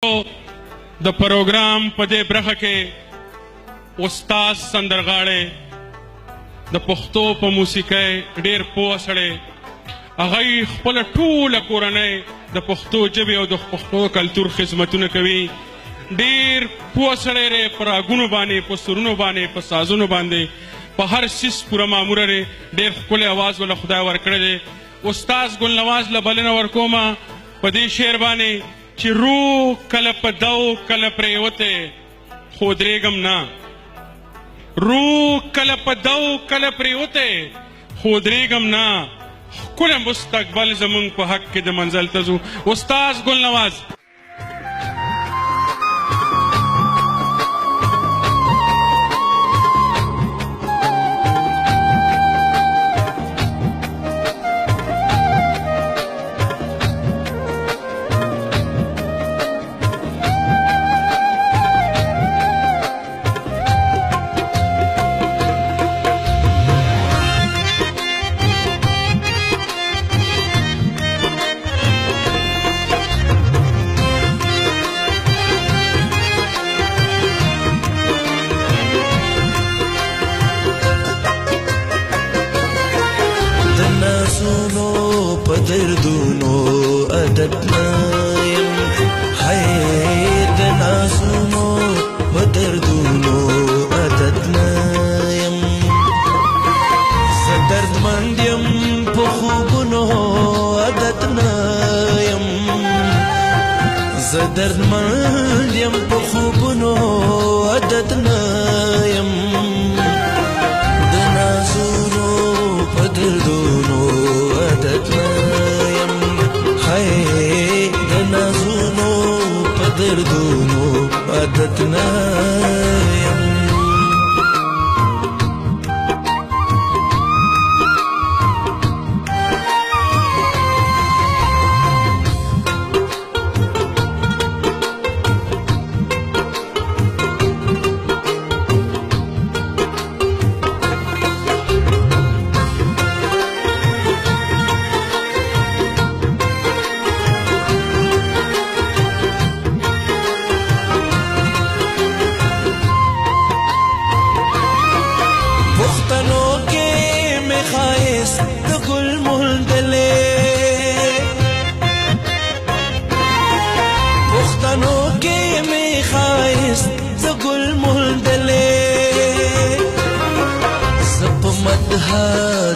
د پروګرام په دې برخه کې استاد سندرغاړی د پښتو په موسیقۍ ډېر پوه سړی، هغوی خپله ټوله کورنۍ د پښتو ژبې او د پښتو کلتور خدمتونه کوي. ډېر پوه سړی دی، په راګونو باندې، په سرونو باندې، په سازونو باندې، په هر څیز پوره ماموره دی. ډېر ښکلی اواز وله خدای ورکړی دی. استاد ګلنواز له بلنه ورکومه په دې شعر باندې چې روح کله په دو کله پرېوتی خو درېږم نه، روح کله په دو کله پرېوتی خو درېږم نه، ښکلی مستقبل زموږ په حق کې د منزل ته ځو. استاد ګلنواز. دردونو عادت نایم هی د نازونو په دردونو عادت نایم، زه دردمند یم په خوبونو عادت نایم، زه دردمند یم په خوبونو عادت نایم، د نازونو په دردونو عادت نایم، هی د نازونو په دردونو عادت نایم.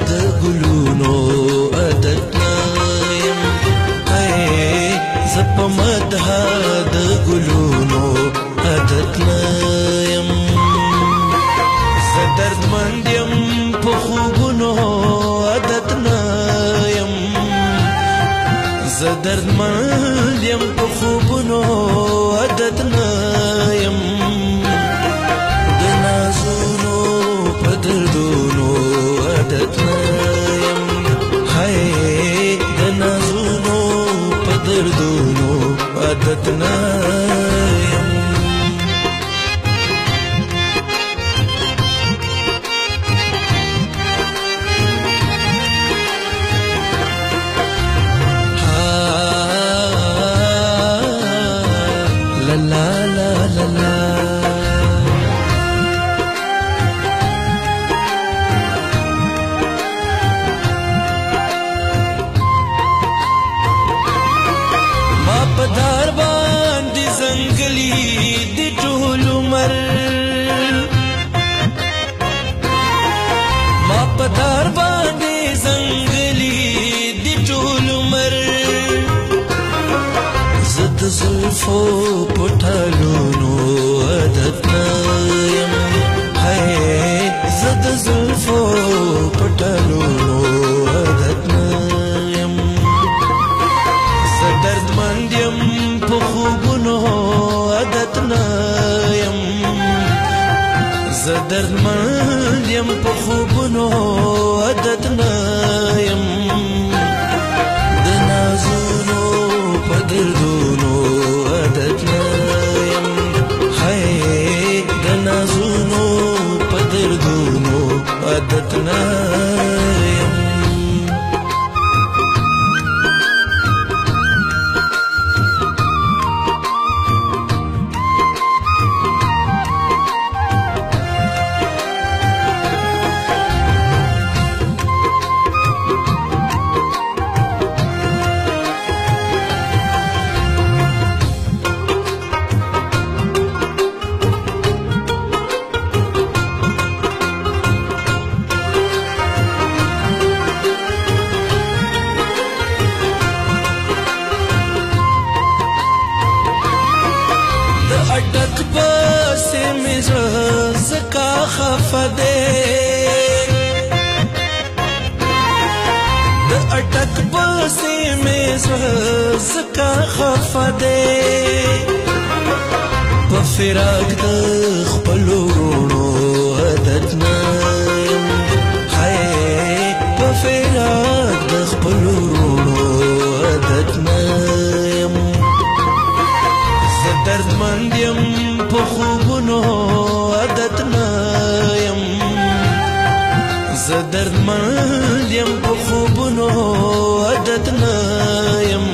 د ګلونو عادت نایم، هی زه په مدح د ګلونو عادت نایم، زه دردمند یم په خوبونو عادت نایم، زه دردمند یم په خوبونو عادت نایم، د نازونو په دردونو عادت نایم، هی د نازونو په دردونو عادت نایم. لا لا لا لا لا پدار باندې زنګلی د ټول عمر، ما پدار باندې زنګلی د ټول عمر، زه د زلفو پټالونو عادت نایم، هی زه د زلفو پټالونو عادت نایم، زه دردمند یم په خوبونو عادت نایم، زه دردمند یم په خوبونو عادت نایم، د نازونو په دردونو عادت نایم، هی د نازونو په دردونو عادت نایم. پسې مې زړه ځکه خفه دی د اټک پسې مې زړه ځکه خفه دی په فراق د خپلو وروڼو عادت نه یم په فراق د خپلو وروڼو عادت نه یم زه دردمند یم په خوبونو عادت نه یم زه دردمند یم په خوبونو عادت نه یم